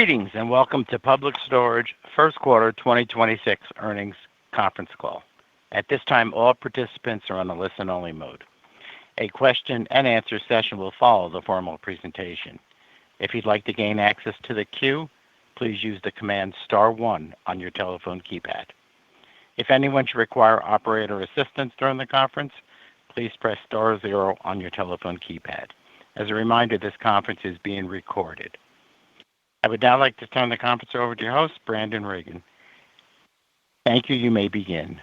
Greetings and welcome to Public Storage First Quarter 2026 Earnings Conference Call. At this time, all participants are on a listen-only mode. A question-and-answer session will follow the formal presentation. If you'd like to gain access to the queue, please use the command *1 on your telephone keypad. If anyone should require operator assistance during the conference, please press *0 on your telephone keypad. As a reminder, this conference is being recorded. I would now like to turn the conference over to your host, Brandon Reagan. Thank you. You may begin.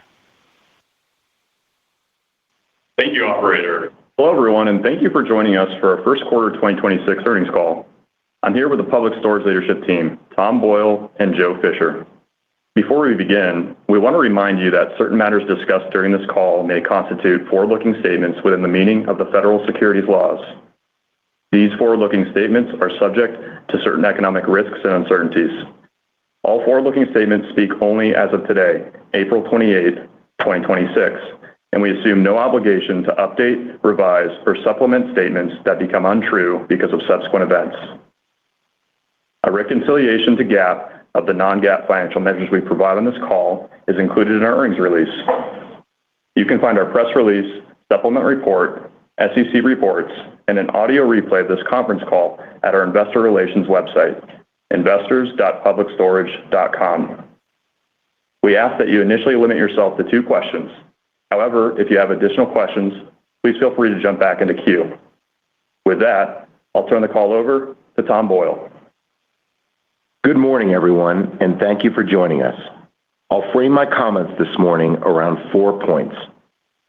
Thank you, operator. Hello, everyone, and thank you for joining us for our first quarter 2026 earnings call. I'm here with the Public Storage leadership team, Tom Boyle and Joe Fisher. Before we begin, we want to remind you that certain matters discussed during this call may constitute forward-looking statements within the meaning of the federal securities laws. These forward-looking statements are subject to certain economic risks and uncertainties. All forward-looking statements speak only as of today, April 28, 2026, and we assume no obligation to update, revise, or supplement statements that become untrue because of subsequent events. A reconciliation to GAAP of the non-GAAP financial measures we provide on this call is included in our earnings release. You can find our press release, supplement report, SEC reports, and an audio replay of this conference call at our investor relations website, investors.publicstorage.com. We ask that you initially limit yourself to 2 questions. However, if you have additional questions, please feel free to jump back into queue. With that, I'll turn the call over to Tom Boyle. Good morning, everyone, and thank you for joining us. I'll frame my comments this morning around 4 points.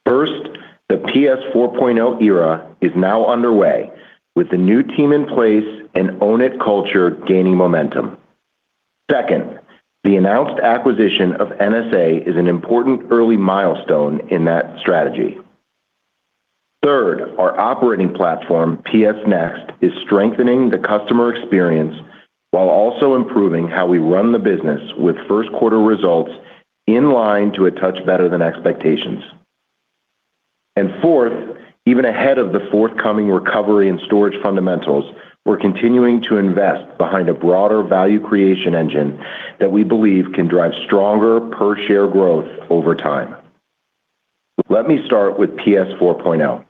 First, the PS 4.0 era is now underway, with the new team in place and Own It culture gaining momentum. Second, the announced acquisition of NSA is an important early milestone in that strategy. Third, our operating platform, PS Next, is strengthening the customer experience while also improving how we run the business, with first quarter results in line to a touch better than expectations. And fourth, even ahead of the forthcoming recovery in storage fundamentals, we're continuing to invest behind a broader value creation engine that we believe can drive stronger per-share growth over time. Let me start with PS 4.0.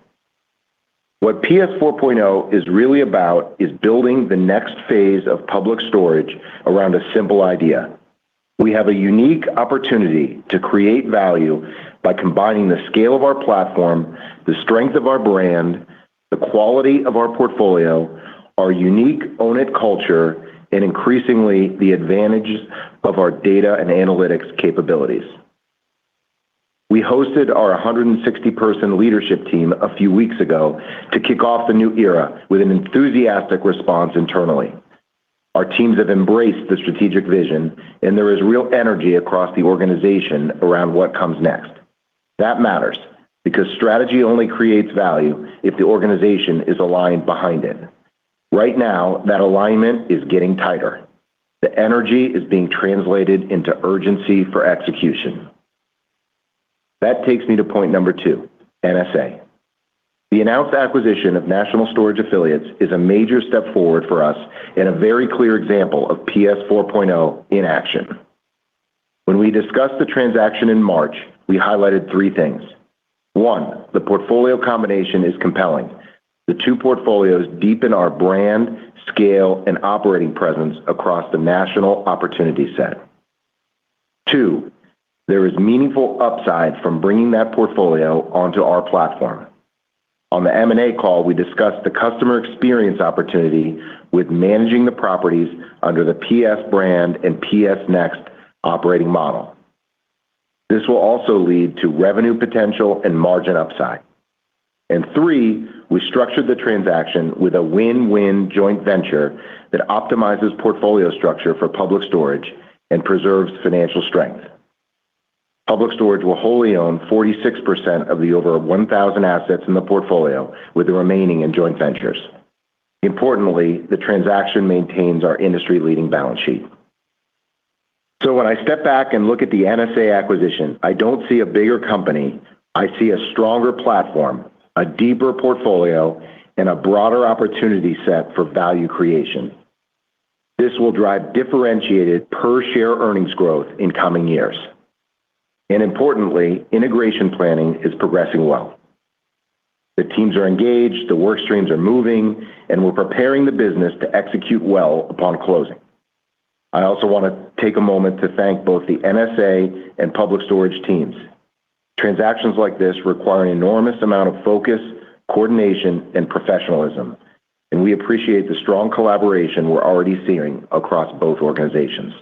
What PS 4.0 is really about is building the next phase of Public Storage around a simple idea. We have a unique opportunity to create value by combining the scale of our platform, the strength of our brand, the quality of our portfolio, our unique Own It culture, and increasingly the advantages of our data and analytics capabilities. We hosted our 160-person leadership team a few weeks ago to kick off the new era with an enthusiastic response internally. Our teams have embraced the strategic vision, and there is real energy across the organization around what comes next. That matters, because strategy only creates value if the organization is aligned behind it. Right now, that alignment is getting tighter. The energy is being translated into urgency for execution. That takes me to point number 2, NSA. The announced acquisition of National Storage Affiliates is a major step forward for us and a very clear example of PS 4.0 in action. When we discussed the transaction in March, we highlighted 3 things. 1, the portfolio combination is compelling. The 2 portfolios deepen our brand, scale, and operating presence across the national opportunity set. 2, there is meaningful upside from bringing that portfolio onto our platform. On the M&A call, we discussed the customer experience opportunity with managing the properties under the PS brand and PS Next operating model. This will also lead to revenue potential and margin upside. And 3, we structured the transaction with a win-win joint venture that optimizes portfolio structure for Public Storage and preserves financial strength. Public Storage will wholly own 46% of the over 1,000 assets in the portfolio, with the remaining in joint ventures. Importantly, the transaction maintains our industry-leading balance sheet. So when I step back and look at the NSA acquisition, I don't see a bigger company. I see a stronger platform, a deeper portfolio, and a broader opportunity set for value creation. This will drive differentiated per-share earnings growth in coming years. And importantly, integration planning is progressing well. The teams are engaged, the work streams are moving, and we're preparing the business to execute well upon closing. I also want to take a moment to thank both the NSA and Public Storage teams. Transactions like this require an enormous amount of focus, coordination, and professionalism, and we appreciate the strong collaboration we're already seeing across both organizations.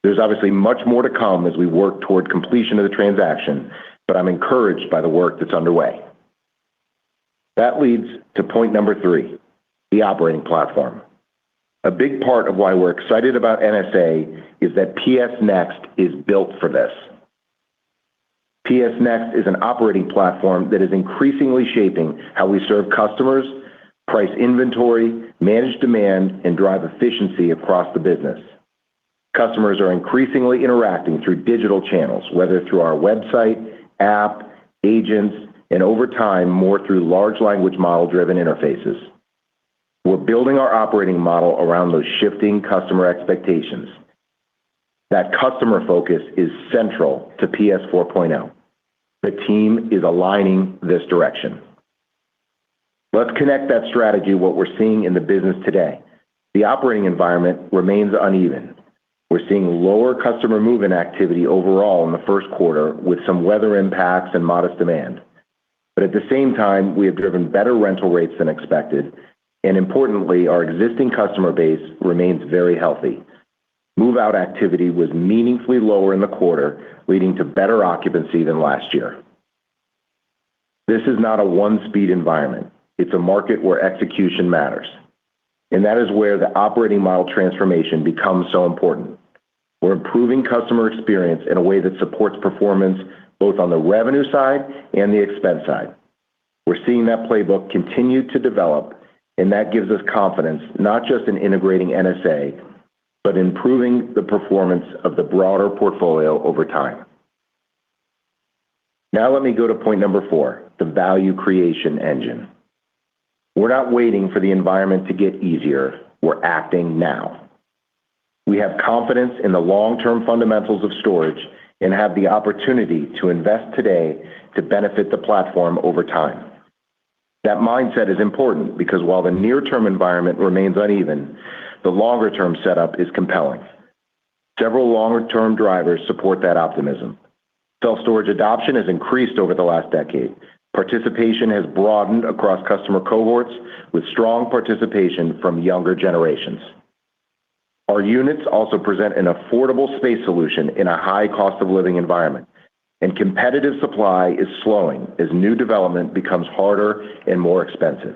There's obviously much more to come as we work toward completion of the transaction, but I'm encouraged by the work that's underway. That leads to point number 3, the operating platform. A big part of why we're excited about NSA is that PS Next is built for this. PS Next is an operating platform that is increasingly shaping how we serve customers, price inventory, manage demand, and drive efficiency across the business. Customers are increasingly interacting through digital channels, whether through our website, app, agents, and over time, more through large language model-driven interfaces. We're building our operating model around those shifting customer expectations. That customer focus is central to PS 4.0. The team is aligning this direction. Let's connect that strategy to what we're seeing in the business today. The operating environment remains uneven. We're seeing lower customer move-in activity overall in the first quarter with some weather impacts and modest demand. But at the same time, we have driven better rental rates than expected, and importantly, our existing customer base remains very healthy. Move-out activity was meaningfully lower in the quarter, leading to better occupancy than last year. This is not a one-speed environment. It's a market where execution matters. And that is where the operating model transformation becomes so important. We're improving customer experience in a way that supports performance both on the revenue side and the expense side. We're seeing that playbook continue to develop, and that gives us confidence not just in integrating NSA, but improving the performance of the broader portfolio over time. Now let me go to point number 4, the value creation engine. We're not waiting for the environment to get easier. We're acting now. We have confidence in the long-term fundamentals of storage and have the opportunity to invest today to benefit the platform over time. That mindset is important because while the near-term environment remains uneven, the longer-term setup is compelling. Several longer-term drivers support that optimism. Self-storage adoption has increased over the last decade. Participation has broadened across customer cohorts with strong participation from younger generations. Our units also present an affordable space solution in a high cost of living environment, and competitive supply is slowing as new development becomes harder and more expensive.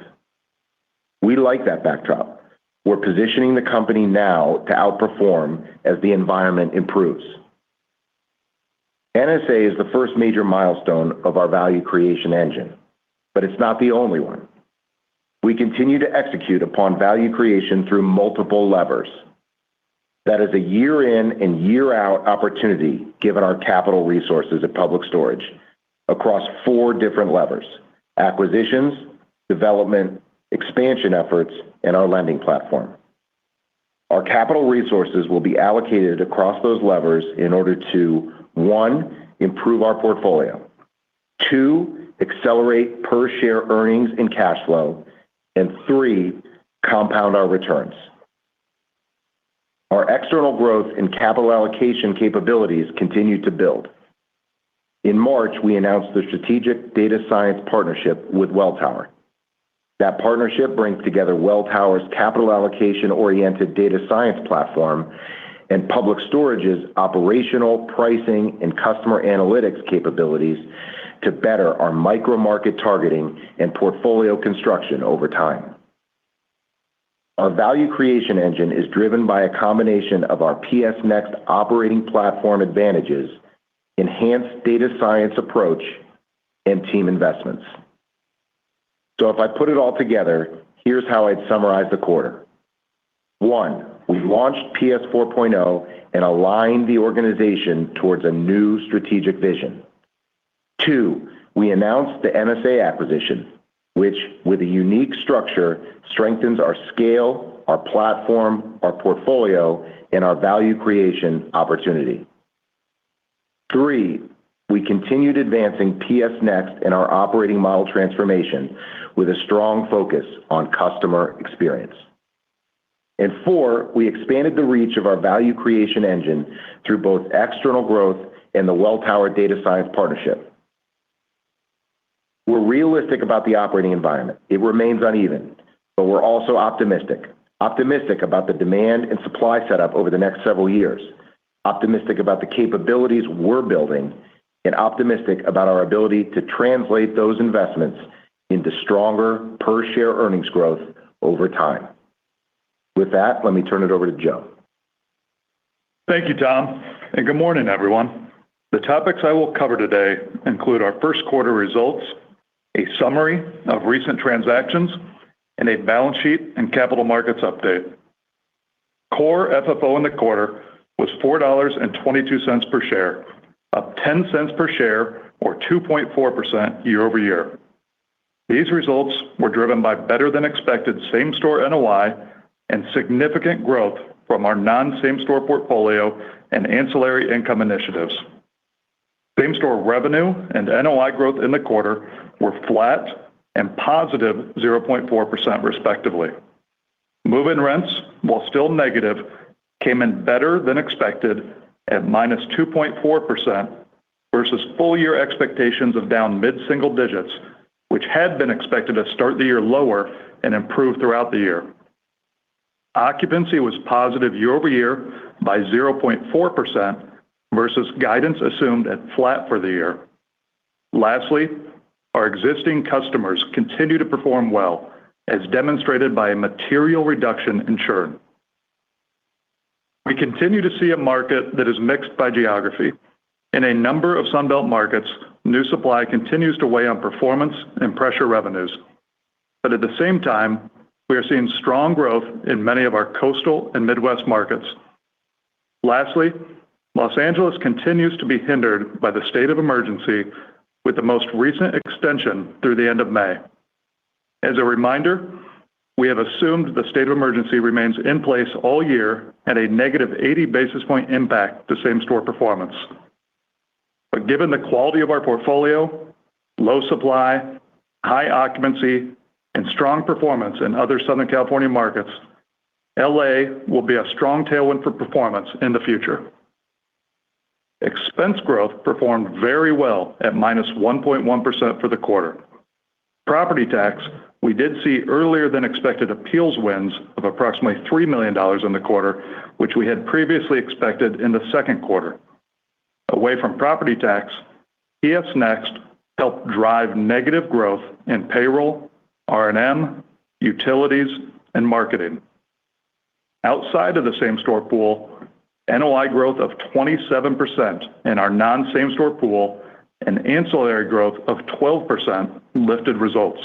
We like that backdrop. We're positioning the company now to outperform as the environment improves. NSA is the first major milestone of our value creation engine, but it's not the only one. We continue to execute upon value creation through multiple levers. That is a year-in and year-out opportunity given our capital resources at Public Storage across 4 different levers: acquisitions, development, expansion efforts, and our lending platform. Our capital resources will be allocated across those levers in order to 1, improve our portfolio, 2, accelerate per-share earnings and cash flow, and 3, compound our returns. Our external growth and capital allocation capabilities continue to build. In March, we announced the strategic data science partnership with Welltower. That partnership brings together Welltower's capital allocation-oriented data science platform and Public Storage's operational, pricing, and customer analytics capabilities to better our micro-market targeting and portfolio construction over time. Our value creation engine is driven by a combination of our PS Next operating platform advantages, enhanced data science approach, and team investments. So if I put it all together, here's how I'd summarize the quarter. 1, we launched PS 4.0 and aligned the organization towards a new strategic vision. 2, we announced the NSA acquisition, which, with a unique structure, strengthens our scale, our platform, our portfolio, and our value creation opportunity. 3, we continued advancing PS Next in our operating model transformation with a strong focus on customer experience. And 4, we expanded the reach of our value creation engine through both external growth and the Welltower Data Science partnership. We're realistic about the operating environment. It remains uneven, but we're also optimistic. Optimistic about the demand and supply setup over the next several years. Optimistic about the capabilities we're building, and optimistic about our ability to translate those investments into stronger per-share earnings growth over time. With that, let me turn it over to Joe. Thank you, Tom, and good morning, everyone. The topics I will cover today include our first quarter results, a summary of recent transactions, and a balance sheet and capital markets update. Core FFO in the quarter was $4.22 per share, up 10 cents per share or 2.4% year-over-year. These results were driven by better-than-expected same-store NOI and significant growth from our non-same-store portfolio and ancillary income initiatives. Same-store revenue and NOI growth in the quarter were flat and positive 0.4% respectively. Move-in rents, while still negative, came in better than expected at minus 2.4% versus full-year expectations of down mid-single digits, which had been expected to start the year lower and improve throughout the year. Occupancy was positive year-over-year by 0.4% versus guidance assumed at flat for the year. Lastly, our existing customers continue to perform well, as demonstrated by a material reduction in churn. We continue to see a market that is mixed by geography. In a number of Sunbelt markets, new supply continues to weigh on performance and pressure revenues. But at the same time, we are seeing strong growth in many of our coastal and Midwest markets. Lastly, Los Angeles continues to be hindered by the state of emergency with the most recent extension through the end of May. As a reminder, we have assumed the state of emergency remains in place all year at a negative 80 basis point impact to same-store performance. But given the quality of our portfolio, low supply, high occupancy, and strong performance in other Southern California markets, LA will be a strong tailwind for performance in the future. Expense growth performed very well at minus 1.1% for the quarter. Property tax, we did see earlier than expected appeals wins of approximately $3 million in the quarter, which we had previously expected in the second quarter. Away from property tax, PS Next helped drive negative growth in payroll, R&M, utilities, and marketing. Outside of the same-store pool, NOI growth of 27% in our non-same-store pool and ancillary growth of 12% lifted results.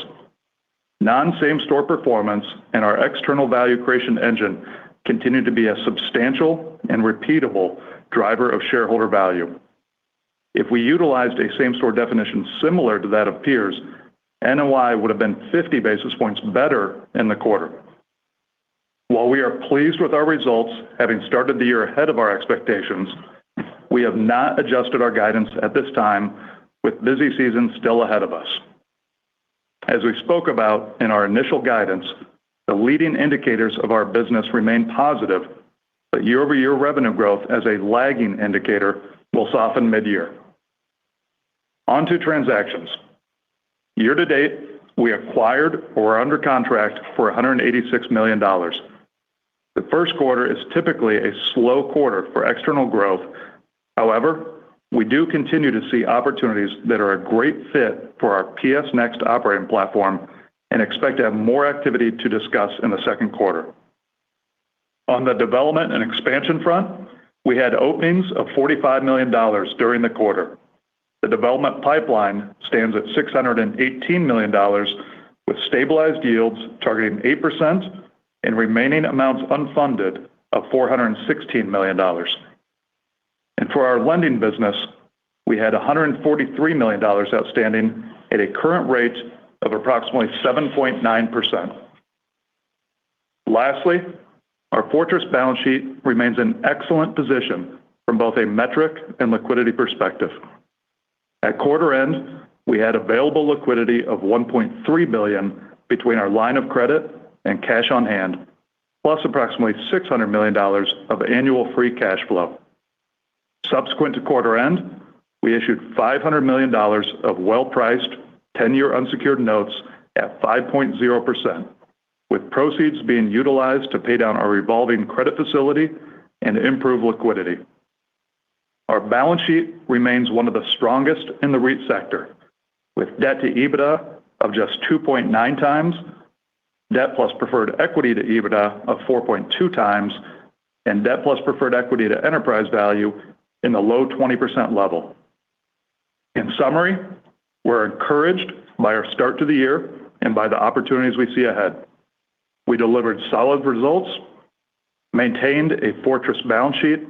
Non-same-store performance and our external value creation engine continue to be a substantial and repeatable driver of shareholder value. If we utilized a same-store definition similar to that of peers, NOI would have been 50 basis points better in the quarter. While we are pleased with our results, having started the year ahead of our expectations, we have not adjusted our guidance at this time, with busy season still ahead of us. As we spoke about in our initial guidance, the leading indicators of our business remain positive, but year-over-year revenue growth as a lagging indicator will soften mid-year. On to transactions. Year-to-date, we acquired or are under contract for $186 million. The first quarter is typically a slow quarter for external growth. However, we do continue to see opportunities that are a great fit for our PS Next operating platform and expect to have more activity to discuss in the second quarter. On the development and expansion front, we had openings of $45 million during the quarter. The development pipeline stands at $618 million, with stabilized yields targeting 8% and remaining amounts unfunded of $416 million. And for our lending business, we had $143 million outstanding at a current rate of approximately 7.9%. Lastly, our fortress balance sheet remains in excellent position from both a metric and liquidity perspective. At quarter end, we had available liquidity of $1.3 billion between our line of credit and cash on hand, plus approximately $600 million of annual free cash flow. Subsequent to quarter end, we issued $500 million of well-priced 10-year unsecured notes at 5.0%, with proceeds being utilized to pay down our revolving credit facility and improve liquidity. Our balance sheet remains one of the strongest in the REIT sector, with debt to EBITDA of just 2.9 times, debt plus preferred equity to EBITDA of 4.2 times, and debt plus preferred equity to enterprise value in the low 20% level. In summary, we're encouraged by our start to the year and by the opportunities we see ahead. We delivered solid results, maintained a fortress balance sheet,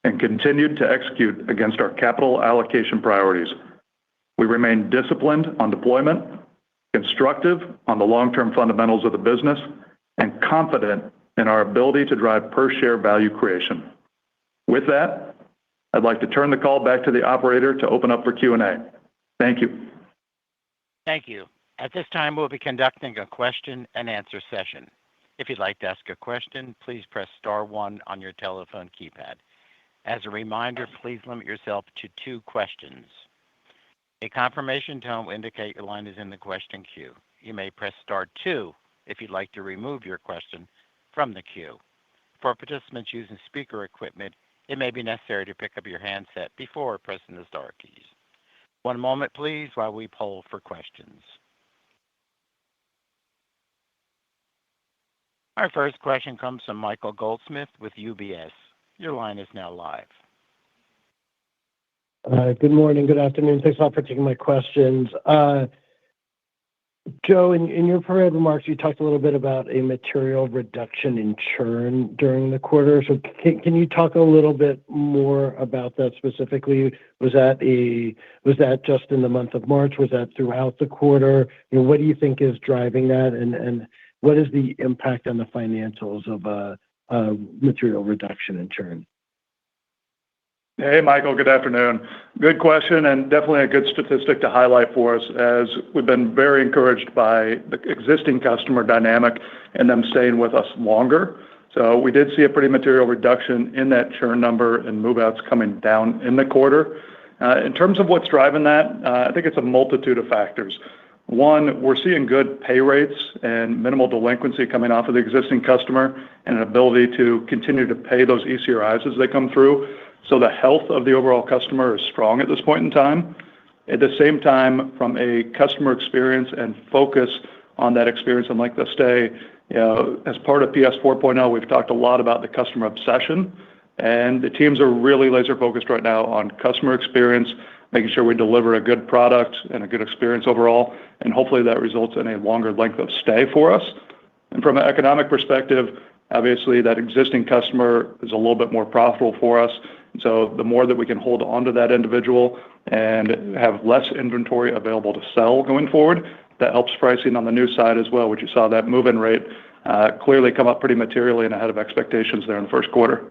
and continued to execute against our capital allocation priorities. We remain disciplined on deployment, constructive on the long-term fundamentals of the business, and confident in our ability to drive per-share value creation. With that, I'd like to turn the call back to the operator to open up for Q&A. Thank you. Thank you. At this time, we'll be conducting a question-and-answer session. If you'd like to ask a question, please press star one on your telephone keypad. As a reminder, please limit yourself to 2 questions. A confirmation tone will indicate your line is in the question queue. You may press star 2 if you'd like to remove your question from the queue. For participants using speaker equipment, it may be necessary to pick up your handset before pressing the star keys. One moment, please, while we poll for questions. Our first question comes from Michael Goldsmith with UBS. Your line is now live. Good morning, good afternoon. Thanks a lot for taking my questions. Joe, in your prepared remarks, you talked a little bit about a material reduction in churn during the quarter. So can you talk a little bit more about that specifically? Was that just in the month of March? Was that throughout the quarter? What do you think is driving that? And what is the impact on the financials of a material reduction in churn? Hey, Michael, good afternoon. Good question, and definitely a good statistic to highlight for us, as we've been very encouraged by the existing customer dynamic and them staying with us longer. So we did see a pretty material reduction in that churn number and move-outs coming down in the quarter. In terms of what's driving that, I think it's a multitude of factors. One, we're seeing good pay rates and minimal delinquency coming off of the existing customer and an ability to continue to pay those ECRIs as they come through. So the health of the overall customer is strong at this point in time. At the same time, from a customer experience and focus on that experience and length of stay, as part of PS 4.0, we've talked a lot about the customer obsession, and the teams are really laser-focused right now on customer experience, making sure we deliver a good product and a good experience overall, and hopefully that results in a longer length of stay for us. And from an economic perspective, obviously that existing customer is a little bit more profitable for us. So the more that we can hold on to that individual and have less inventory available to sell going forward, that helps pricing on the new side as well, which you saw that move-in rate clearly come up pretty materially and ahead of expectations there in the first quarter.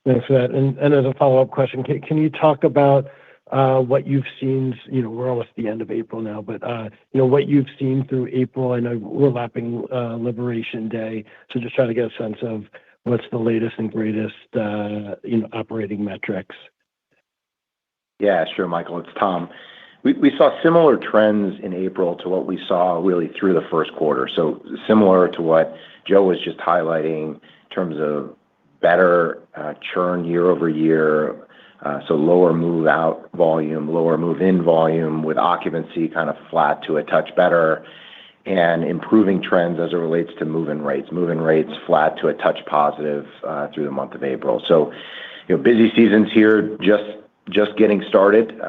Thanks for that. And as a follow-up question, can you talk about what you've seen? We're almost at the end of April now, but what you've seen through April. I know we're lapping Liberation Day, so just trying to get a sense of what's the latest and greatest operating metrics. Yeah, sure, Michael. It's Tom. We saw similar trends in April to what we saw really through the first quarter. So similar to what Joe was just highlighting in terms of better churn year over year, so lower move-out volume, lower move-in volume, with occupancy kind of flat to a touch better, and improving trends as it relates to move-in rates. Move-in rates flat to a touch positive through the month of April. So busy seasons here, just getting started.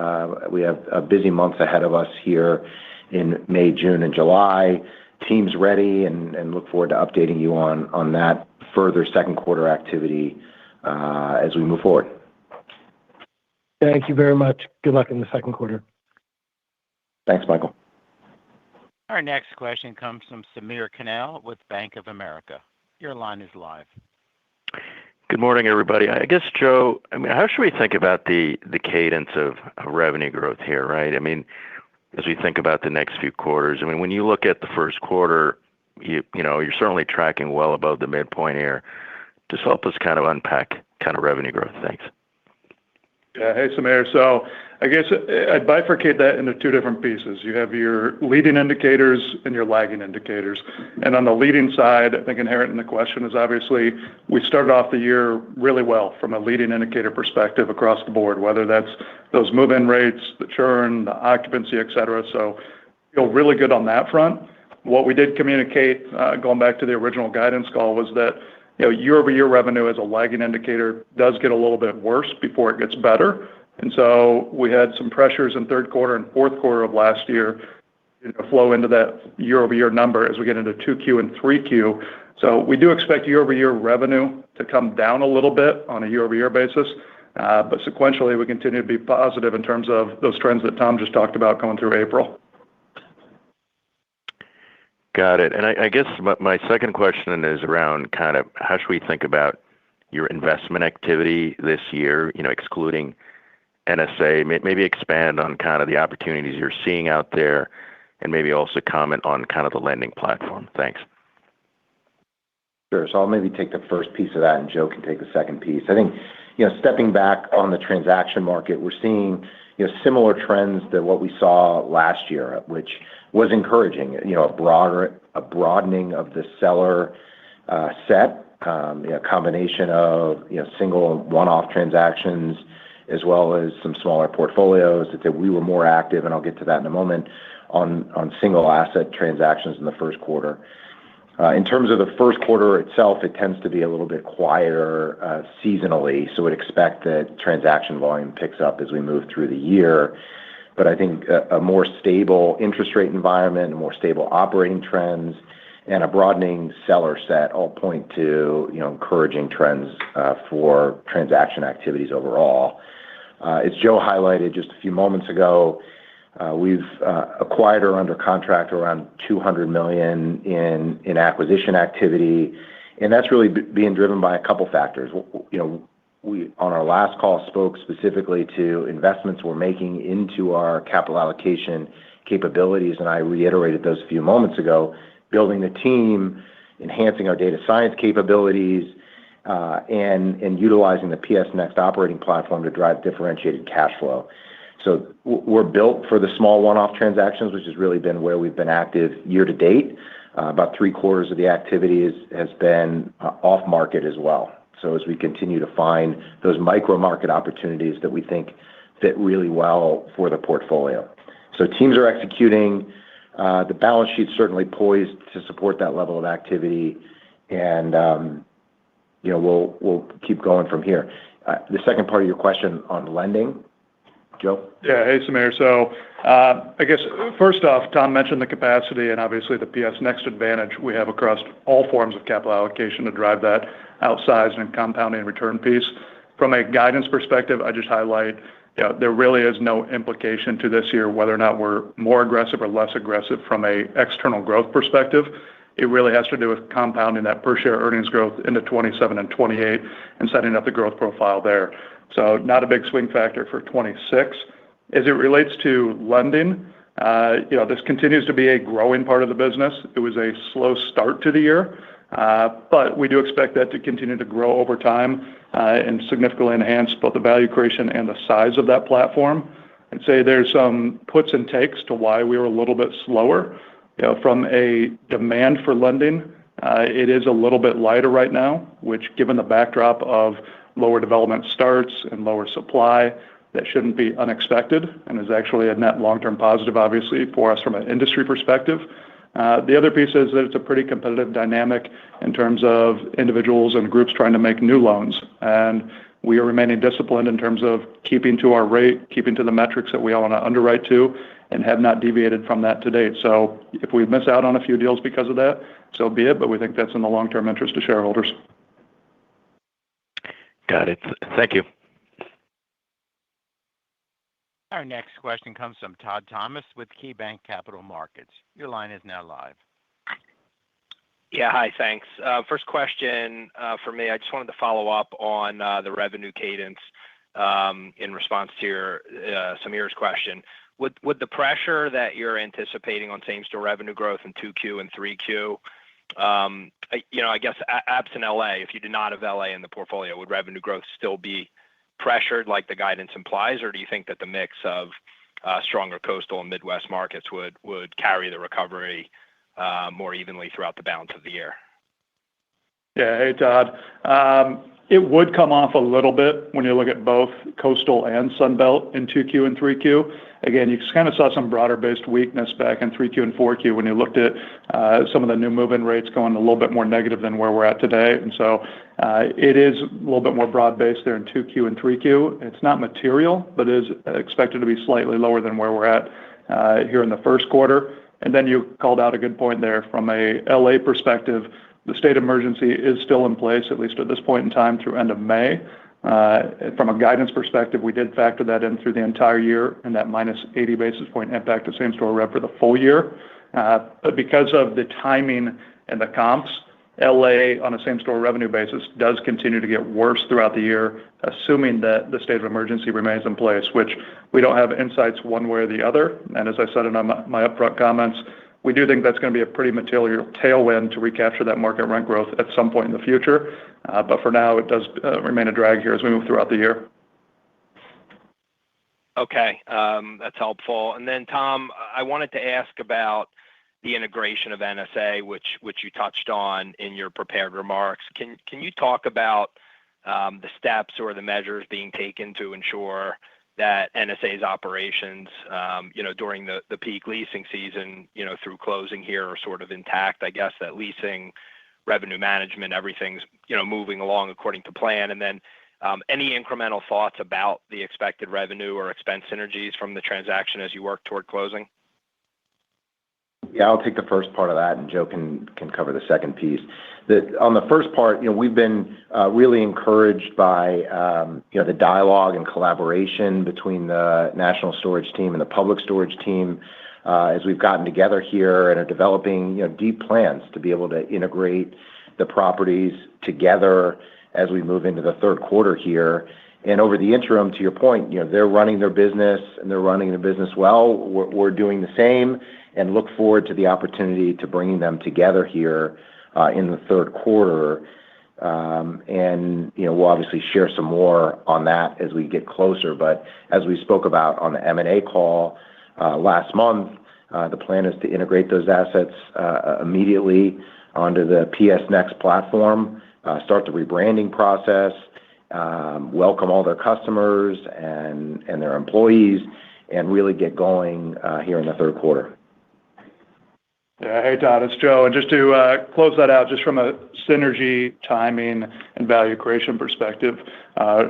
We have busy months ahead of us here in May, June, and July. Teams ready, and look forward to updating you on that further second quarter activity as we move forward. Thank you very much. Good luck in the second quarter. Thanks, Michael. Our next question comes from Samir Khanal with Bank of America. Your line is live. Good morning, everybody. I guess, Joe, how should we think about the cadence of revenue growth here, right? As we think about the next few quarters, when you look at the first quarter, you're certainly tracking well above the midpoint here. Just help us kind of unpack kind of revenue growth. Thanks. Yeah. Hey, Samir. So I guess I'd bifurcate that into two different pieces. You have your leading indicators and your lagging indicators. And on the leading side, I think inherent in the question is obviously we started off the year really well from a leading indicator perspective across the board, whether that's those move-in rates, the churn, the occupancy, et cetera. So feel really good on that front. What we did communicate, going back to the original guidance call, was that year-over-year revenue as a lagging indicator does get a little bit worse before it gets better. And so we had some pressures in third quarter and fourth quarter of last year flow into that year-over-year number as we get into 2Q and 3Q. So we do expect year-over-year revenue to come down a little bit on a year-over-year basis. But sequentially, we continue to be positive in terms of those trends that Tom just talked about going through April. Got it. And I guess my second question is around kind of how should we think about your investment activity this year, excluding NSA, maybe expand on kind of the opportunities you're seeing out there and maybe also comment on kind of the lending platform. Thanks. Sure. So I'll maybe take the first piece of that and Joe can take the second piece. I think, stepping back on the transaction market, we're seeing, similar trends to what we saw last year, which was encouraging, a broadening of the seller set, a combination of, single one-off transactions as well as some smaller portfolios. That we were more active, and I'll get to that in a moment, on single asset transactions in the first quarter. In terms of the first quarter itself, it tends to be a little bit quieter seasonally, so we'd expect that transaction volume picks up as we move through the year. But I think a more stable interest rate environment, more stable operating trends, and a broadening seller set all point to encouraging trends for transaction activities overall. As Joe highlighted just a few moments ago, we've acquired or under contract around $200 million in acquisition activity, and that's really being driven by a couple factors. We, on our last call, spoke specifically to investments we're making into our capital allocation capabilities, and I reiterated those a few moments ago, building the team, enhancing our data science capabilities, and utilizing the PS Next operating platform to drive differentiated cash flow. So we're built for the small one-off transactions, which has really been where we've been active year to date. About 3/4 of the activity has been off market as well. So as we continue to find those micro market opportunities that we think fit really well for the portfolio. So teams are executing. The balance sheet's certainly poised to support that level of activity, and we'll keep going from here. The second part of your question on lending, Joe? Yeah. Hey, Samir. So I guess first off, Tom mentioned the capacity and obviously the PS Next advantage we have across all forms of capital allocation to drive that outsized and compounding return piece. From a guidance perspective, I just highlight there really is no implication to this year whether or not we're more aggressive or less aggressive from a external growth perspective. It really has to do with compounding that per share earnings growth into 27 and 28 and setting up the growth profile there. So not a big swing factor for 26. As it relates to lending, this continues to be a growing part of the business. It was a slow start to the year, but we do expect that to continue to grow over time and significantly enhance both the value creation and the size of that platform. I'd say there's some puts and takes to why we were a little bit slower. From a demand for lending, it is a little bit lighter right now, which given the backdrop of lower development starts and lower supply, that shouldn't be unexpected and is actually a net long-term positive, obviously, for us from an industry perspective. The other piece is that it's a pretty competitive dynamic in terms of individuals and groups trying to make new loans. And we are remaining disciplined in terms of keeping to our rate, keeping to the metrics that we all want to underwrite to, and have not deviated from that to date. So if we miss out on a few deals because of that, so be it, but we think that's in the long-term interest of shareholders. Got it. Thank you. Our next question comes from Todd Thomas with KeyBanc Capital Markets. Your line is now live. Yeah, hi, thanks. First question for me, I just wanted to follow up on the revenue cadence in response to Samir's question. Would the pressure that you're anticipating on same-store revenue growth in 2Q and 3Q, I guess absent LA, if you did not have LA in the portfolio, would revenue growth still be pressured like the guidance implies, or do you think that the mix of stronger coastal and Midwest markets would carry the recovery more evenly throughout the balance of the year? Yeah. Hey, Todd. It would come off a little bit when you look at both coastal and Sunbelt in 2Q and 3Q. Again, you kind of saw some broader-based weakness back in 3Q and 4Q when you looked at some of the new move-in rates going a little bit more negative than where we're at today. And so it is a little bit more broad-based there in 2Q and 3Q. It's not material, but is expected to be slightly lower than where we're at here in the first quarter. And then you called out a good point there from a LA perspective. The state of emergency is still in place, at least at this point in time, through end of May. From a guidance perspective, we did factor that in through the entire year and that minus 80 basis point impact to same-store rev for the full year. But because of the timing and the comps, LA on a same-store revenue basis does continue to get worse throughout the year, assuming that the state of emergency remains in place, which we don't have insights one way or the other. And as I said in my upfront comments, we do think that's going to be a pretty material tailwind to recapture that market rent growth at some point in the future. But for now, it does remain a drag here as we move throughout the year. Okay, that's helpful. And then, Tom, I wanted to ask about the integration of NSA, which you touched on in your prepared remarks. Can you talk about the steps or the measures being taken to ensure that NSA's operations, during the peak leasing season, through closing here are sort of intact? I guess that leasing, revenue management, everything's, moving along according to plan. And then any incremental thoughts about the expected revenue or expense synergies from the transaction as you work toward closing? Yeah, I'll take the first part of that, and Joe can cover the second piece. On the first part, we've been really encouraged by the dialogue and collaboration between the National Storage team and the Public Storage team as we've gotten together here and are developing deep plans to be able to integrate the properties together as we move into the third quarter here. And over the interim, to your point, they're running their business and they're running their business well. We're doing the same and look forward to the opportunity to bringing them together here in the third quarter. And we'll obviously share some more on that as we get closer. But as we spoke about on the M&A call last month, the plan is to integrate those assets immediately onto the PS Next platform, start the rebranding process, welcome all their customers and their employees, and really get going here in the third quarter. Yeah. Hey, Todd, it's Joe. And just to close that out, just from a synergy, timing, and value creation perspective,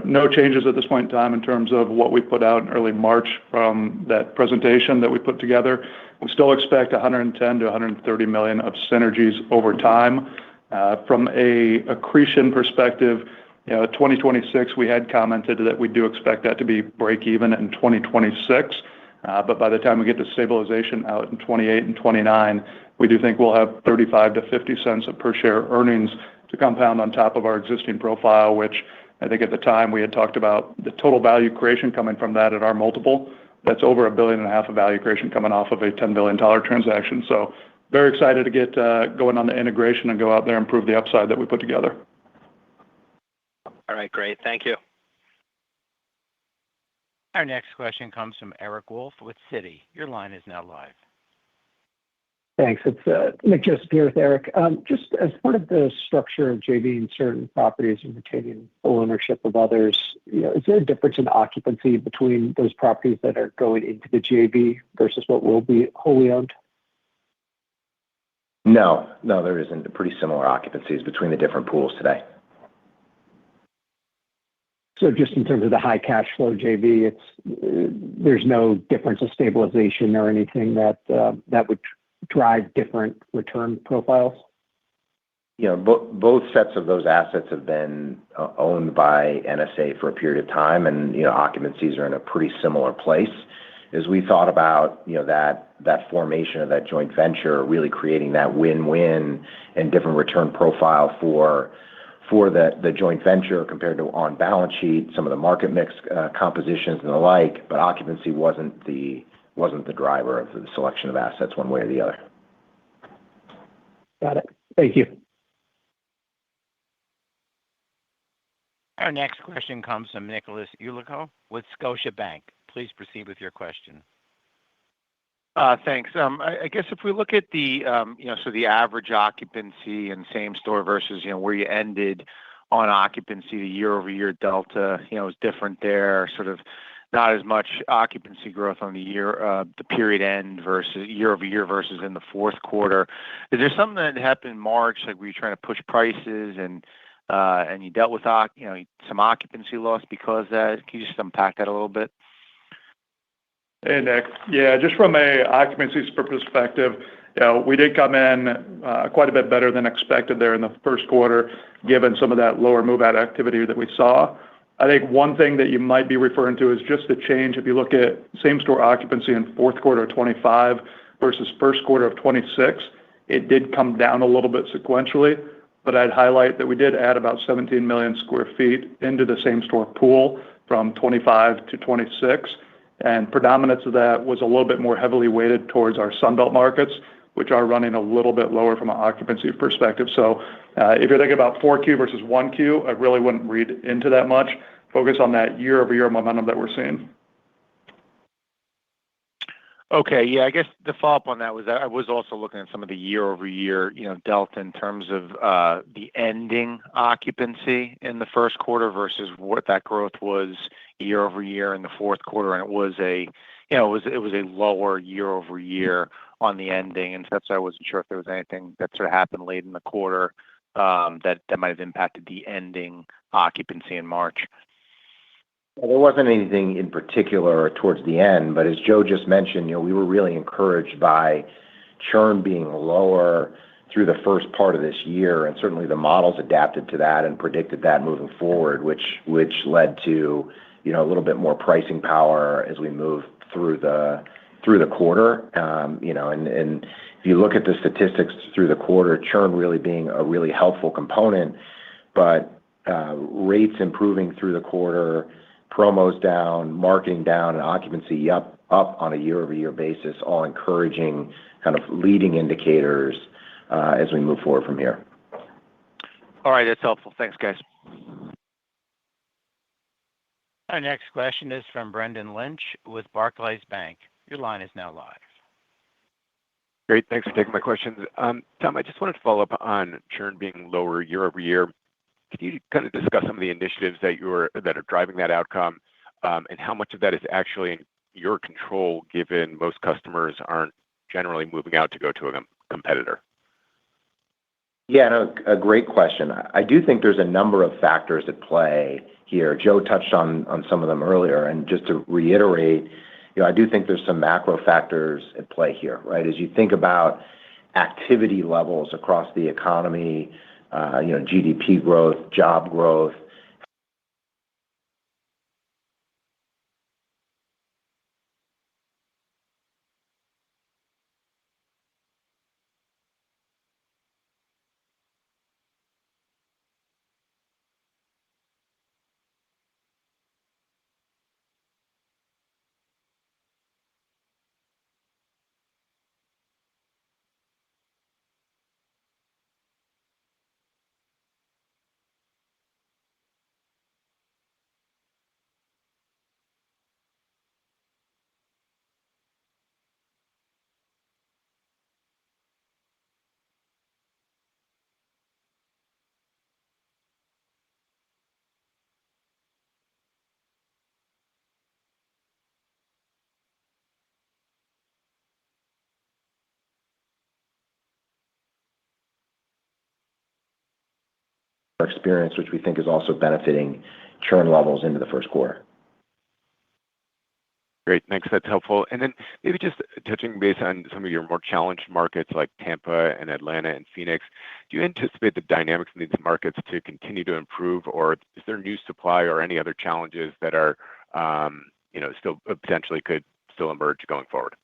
no changes at this point in time in terms of what we put out in early March from that presentation that we put together. We still expect $110 to $130 million of synergies over time. From a accretion perspective, 2026, we had commented that we do expect that to be break even in 2026. But by the time we get to stabilization out in 28 and 29, we do think we'll have 35 to 50 cents of per share earnings to compound on top of our existing profile, which I think at the time we had talked about the total value creation coming from that at our multiple. That's over $1.5 billion of value creation coming off of a $10 billion transaction. So very excited to get going on the integration and go out there and prove the upside that we put together. All right, great. Thank you. Our next question comes from Eric Wolfe with Citi. Your line is now live. Thanks. It's Nick Joseph here with Eric. Just as part of the structure of JV in certain properties and retaining full ownership of others, is there a difference in occupancy between those properties that are going into the JV versus what will be wholly owned? No, there isn't. Pretty similar occupancies between the different pools today. So just in terms of the high cash flow JV, there's no difference of stabilization or anything that would drive different return profiles? both sets of those assets have been owned by NSA for a period of time, and occupancies are in a pretty similar place. As we thought about that formation of that joint venture, really creating that win-win and different return profile for the joint venture compared to on balance sheet, some of the market mix compositions and the like, but occupancy wasn't the driver of the selection of assets one way or the other. Got it. Thank you. Our next question comes from Nicholas Yulico with Scotiabank. Please proceed with your question. Thanks. I guess if we look at the average occupancy and same store versus where you ended on occupancy, the year-over-year delta is different there. Sort of not as much occupancy growth on the period end versus year-over-year versus in the fourth quarter. Is there something that happened in March, like were you trying to push prices and you dealt with some occupancy loss because of that? Can you just unpack that a little bit? Hey, Nick. Yeah, just from a occupancy perspective, we did come in quite a bit better than expected there in the first quarter, given some of that lower move-out activity that we saw. I think one thing that you might be referring to is just the change. If you look at same-store occupancy in fourth quarter of 2025 versus first quarter of 2026, it did come down a little bit sequentially, but I'd highlight that we did add about 17 million sq ft into the same-store pool from 2025 to 2026. And predominance of that was a little bit more heavily weighted towards our Sun Belt markets, which are running a little bit lower from an occupancy perspective. So if you're thinking about 4Q versus 1Q, I really wouldn't read into that much. Focus on that year-over-year momentum that we're seeing. Okay. Yeah, I guess the follow-up on that was I was also looking at some of the year-over-year delta in terms of the ending occupancy in the first quarter versus what that growth was year-over-year in the fourth quarter, and it was a lower year-over-year on the ending, and so I wasn't sure if there was anything that sort of happened late in the quarter that might have impacted the ending occupancy in March. There wasn't anything in particular towards the end, but as Joe just mentioned, we were really encouraged by churn being lower through the first part of this year, and certainly the models adapted to that and predicted that moving forward, which led to a little bit more pricing power as we move through the quarter. And if you look at the statistics through the quarter, churn really being a really helpful component, but rates improving through the quarter, promos down, marketing down, and occupancy up on a year-over-year basis, all encouraging kind of leading indicators as we move forward from here. All right. That's helpful. Thanks, guys. Our next question is from Brendan Lynch with Barclays Bank. Your line is now live. Great. Thanks for taking my questions. Tom, I just wanted to follow up on churn being lower year-over-year. Can you kind of discuss some of the initiatives that are driving that outcome, and how much of that is actually in your control, given most customers aren't generally moving out to go to a competitor? Yeah, no, a great question. I do think there's a number of factors at play here. Joe touched on some of them earlier, and just to reiterate, I do think there's some macro factors at play here, right? As you think about activity levels across the economy, GDP growth, job growth. Experience, which we think is also benefiting churn levels into the first quarter. Great. Thanks. That's helpful. Maybe just touching base on some of your more challenged markets like Tampa and Atlanta and Phoenix. Do you anticipate the dynamics in these markets to continue to improve, or is there new supply or any other challenges that are, still potentially could still emerge going forward?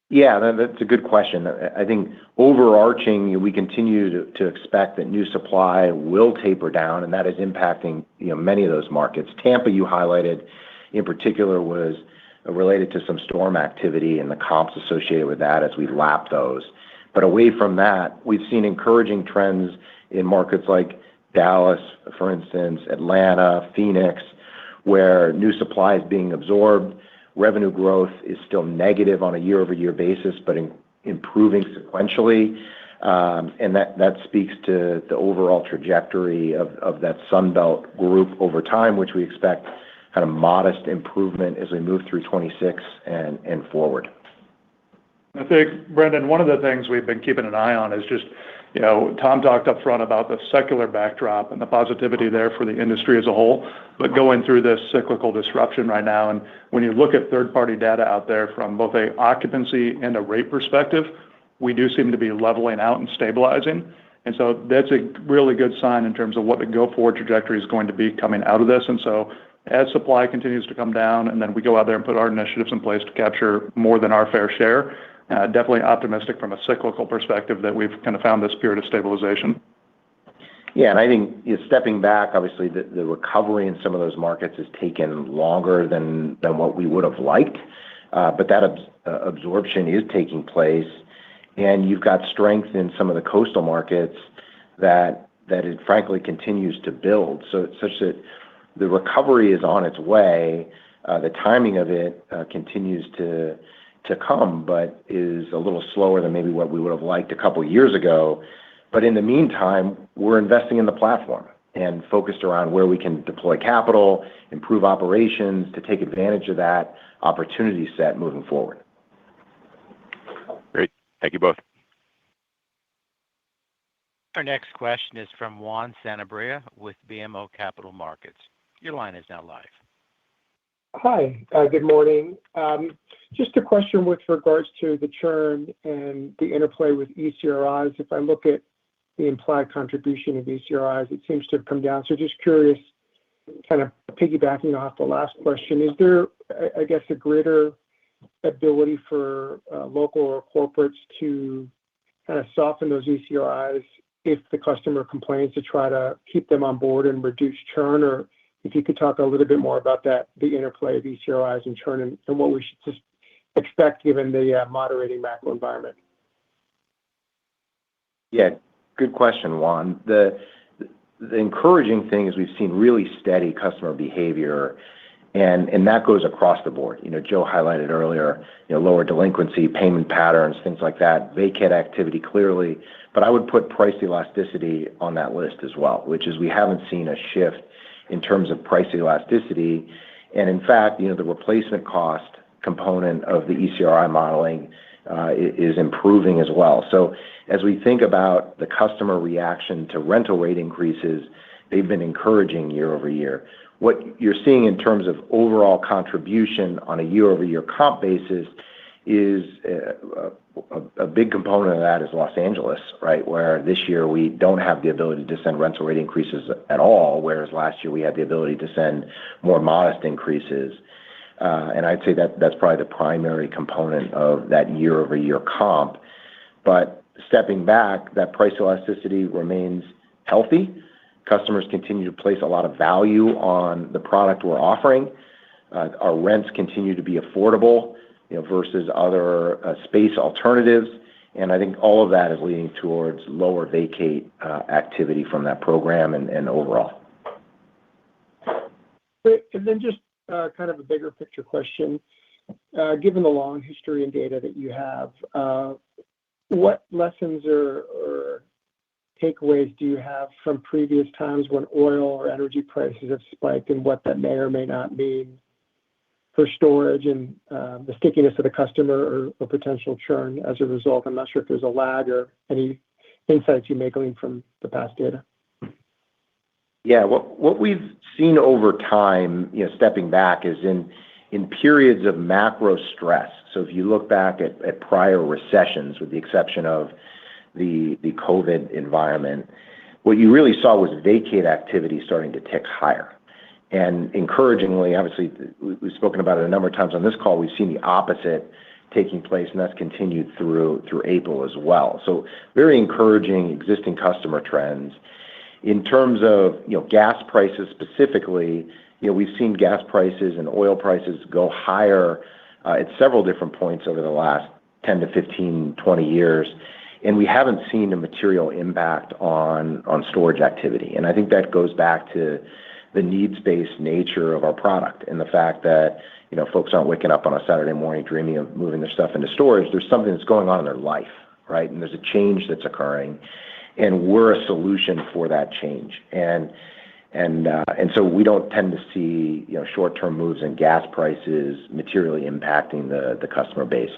Yeah, that's a good question. I think overarching, we continue to expect that new supply will taper down, and that is impacting many of those markets. Tampa, you highlighted in particular, was related to some storm activity and the comps associated with that as we lap those. But away from that, we've seen encouraging trends in markets like Dallas, for instance, Atlanta, Phoenix, where new supply is being absorbed. Revenue growth is still negative on a year-over-year basis, but improving sequentially. And that speaks to the overall trajectory of that Sunbelt group over time, which we expect kind of modest improvement as we move through 2026 and forward. I think, Brendan, one of the things we've been keeping an eye on is just, Tom talked up front about the secular backdrop and the positivity there for the industry as a whole, but going through this cyclical disruption right now. And when you look at third-party data out there from both a occupancy and a rate perspective, we do seem to be leveling out and stabilizing. And so that's a really good sign in terms of what the go-forward trajectory is going to be coming out of this. And so as supply continues to come down, and then we go out there and put our initiatives in place to capture more than our fair share, definitely optimistic from a cyclical perspective that we've kind of found this period of stabilization. Yeah, and I think stepping back, obviously, the recovery in some of those markets has taken longer than what we would have liked, but that absorption is taking place, and you've got strength in some of the coastal markets that it frankly continues to build, so such that the recovery is on its way. The timing of it continues to come, but is a little slower than maybe what we would have liked a couple of years ago. But in the meantime, we're investing in the platform and focused around where we can deploy capital, improve operations to take advantage of that opportunity set moving forward. Great. Thank you both. Our next question is from Juan Sanabria with BMO Capital Markets. Your line is now live. Hi, good morning. Just a question with regards to the churn and the interplay with ECRIs. If I look at the implied contribution of ECRIs, it seems to have come down. So just curious, kind of piggybacking off the last question, is there, I guess, a greater ability for local or corporates to kind of soften those ECRIs if the customer complains to try to keep them on board and reduce churn? Or if you could talk a little bit more about that, the interplay of ECRIs and churn and what we should just expect given the moderating macro environment. Yeah, good question, Juan. The encouraging thing is we've seen really steady customer behavior, and that goes across the board. Joe highlighted earlier, lower delinquency, payment patterns, things like that, vacate activity clearly. But I would put price elasticity on that list as well, which is we haven't seen a shift in terms of price elasticity. And in fact, the replacement cost component of the ECRI modeling is improving as well. So as we think about the customer reaction to rental rate increases, they've been encouraging year over year. What you're seeing in terms of overall contribution on a year-over-year comp basis is a big component of that is Los Angeles, right? Where this year we don't have the ability to send rental rate increases at all, whereas last year we had the ability to send more modest increases. And I'd say that's probably the primary component of that year-over-year comp. But stepping back, that price elasticity remains healthy. Customers continue to place a lot of value on the product we're offering. Our rents continue to be affordable, versus other space alternatives. And I think all of that is leading towards lower vacate activity from that program and overall. And then just kind of a bigger picture question. Given the long history and data that you have, what lessons or takeaways do you have from previous times when oil or energy prices have spiked, and what that may or may not mean for storage and the stickiness of the customer or potential churn as a result? I'm not sure if there's a lag or any insights you may glean from the past data. Yeah, what we've seen over time, stepping back, is in in periods of macro stress. So if you look back at prior recessions, with the exception of the COVID environment, what you really saw was vacate activity starting to tick higher. And encouragingly, obviously, we've spoken about it a number of times on this call, we've seen the opposite taking place, and that's continued through April as well. So very encouraging existing customer trends. In terms of gas prices specifically, we've seen gas prices and oil prices go higher at several different points over the last 10 to 15, 20 years, and we haven't seen a material impact on storage activity. And I think that goes back to the needs-based nature of our product and the fact that folks aren't waking up on a Saturday morning dreaming of moving their stuff into storage. There's something that's going on in their life, right? And there's a change that's occurring, and we're a solution for that change. And so we don't tend to see short-term moves in gas prices materially impacting the customer base.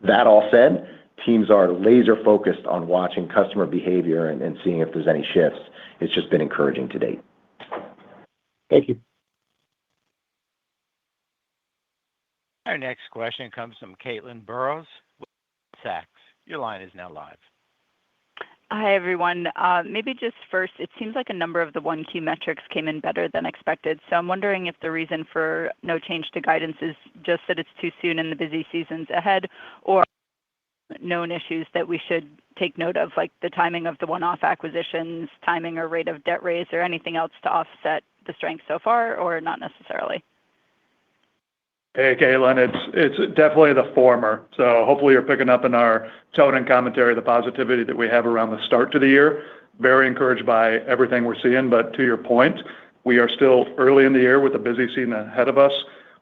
That all said, teams are laser focused on watching customer behavior and seeing if there's any shifts. It's just been encouraging to date. Thank you. Our next question comes from Caitlin Burrows with Sachs. Your line is now live. Hi, everyone. Maybe just first, it seems like a number of the 1Q metrics came in better than expected. So I'm wondering if the reason for no change to guidance is just that it's too soon in the busy seasons ahead, or known issues that we should take note of, like the timing of the one-off acquisitions, timing or rate of debt raise, or anything else to offset the strength so far, or not necessarily? Hey, Caitlin, it's definitely the former. So hopefully you're picking up in our tone and commentary, the positivity that we have around the start to the year. Very encouraged by everything we're seeing. But to your point, we are still early in the year with a busy season ahead of us.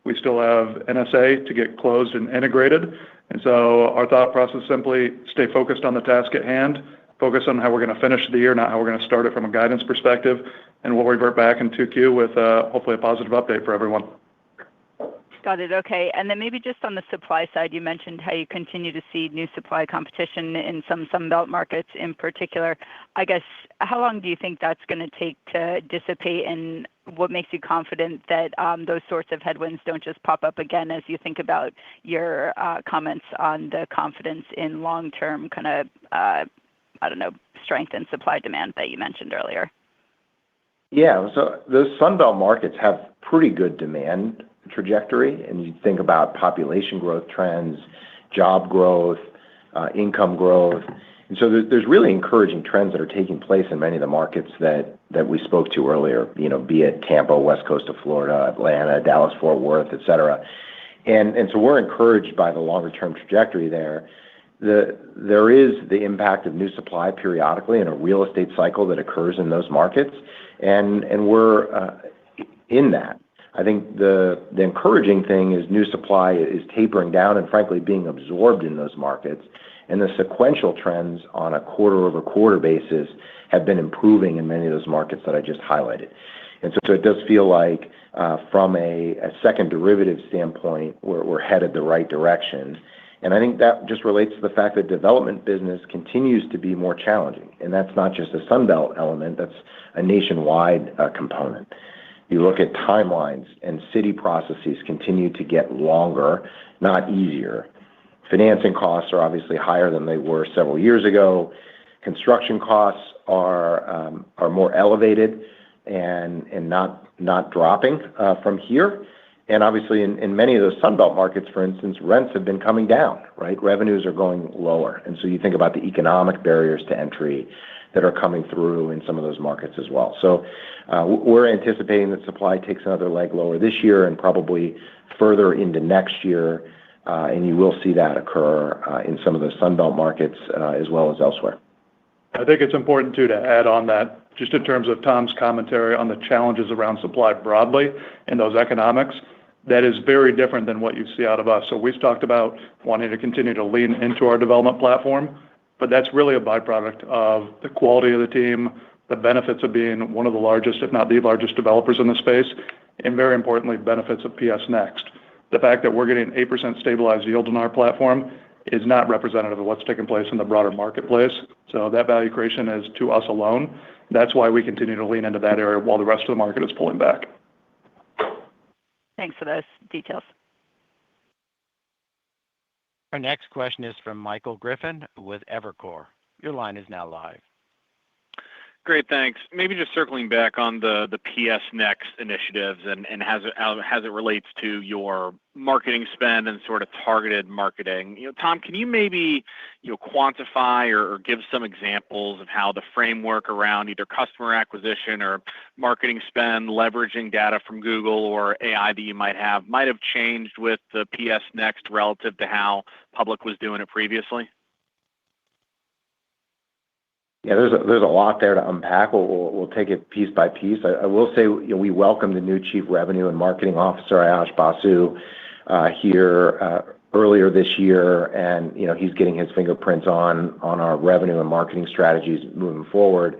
We still have NSA to get closed and integrated. And so our thought process is simply stay focused on the task at hand, focus on how we're going to finish the year, not how we're going to start it from a guidance perspective. And we'll revert back in 2Q with hopefully a positive update for everyone. Got it. Okay. And then maybe just on the supply side, you mentioned how you continue to see new supply competition in some Sunbelt markets in particular. I guess, how long do you think that's going to take to dissipate, and what makes you confident that those sorts of headwinds don't just pop up again as you think about your comments on the confidence in long-term kind of, strength in supply demand that you mentioned earlier? Yeah, so those Sunbelt markets have pretty good demand trajectory, and you think about population growth trends, job growth, income growth. And so there's really encouraging trends that are taking place in many of the markets that we spoke to earlier, be it Tampa, West Coast of Florida, Atlanta, Dallas, Fort Worth, et cetera. And so we're encouraged by the longer-term trajectory there. There is the impact of new supply periodically in a real estate cycle that occurs in those markets, and we're in that. I think the encouraging thing is new supply is tapering down and frankly being absorbed in those markets, and the sequential trends on a quarter-over-quarter basis have been improving in many of those markets that I just highlighted. And so it does feel like from a second derivative standpoint, we're headed the right direction. And I think that just relates to the fact that development business continues to be more challenging. And that's not just a Sunbelt element, that's a nationwide component. You look at timelines, and city processes continue to get longer, not easier. Financing costs are obviously higher than they were several years ago. Construction costs are more elevated and not dropping from here. And obviously in many of those Sunbelt markets, for instance, rents have been coming down, right? Revenues are going lower. And so you think about the economic barriers to entry that are coming through in some of those markets as well. So we're anticipating that supply takes another leg lower this year and probably further into next year. And you will see that occur in some of the Sunbelt markets as well as elsewhere. I think it's important, too, to add on that, just in terms of Tom's commentary on the challenges around supply broadly and those economics, that is very different than what you see out of us. So we've talked about wanting to continue to lean into our development platform, but that's really a byproduct of the quality of the team, the benefits of being one of the largest, if not the largest developers in the space, and very importantly, benefits of PS Next. The fact that we're getting 8% stabilized yield on our platform is not representative of what's taking place in the broader marketplace. So that value creation is to us alone. That's why we continue to lean into that area while the rest of the market is pulling back. Thanks for those details. Our next question is from Michael Griffin with Evercore. Your line is now live. Great, thanks. Maybe just circling back on the PS Next initiatives and as it relates to your marketing spend and sort of targeted marketing. Tom, can you maybe quantify or give some examples of how the framework around either customer acquisition or marketing spend, leveraging data from Google or AI that you might have changed with the PS Next relative to how Public was doing it previously? Yeah, there's a lot there to unpack. We'll take it piece by piece. I will say, we welcome the new Chief Revenue and Marketing Officer, Ayash Basu, here earlier this year, and he's getting his fingerprints on our revenue and marketing strategies moving forward.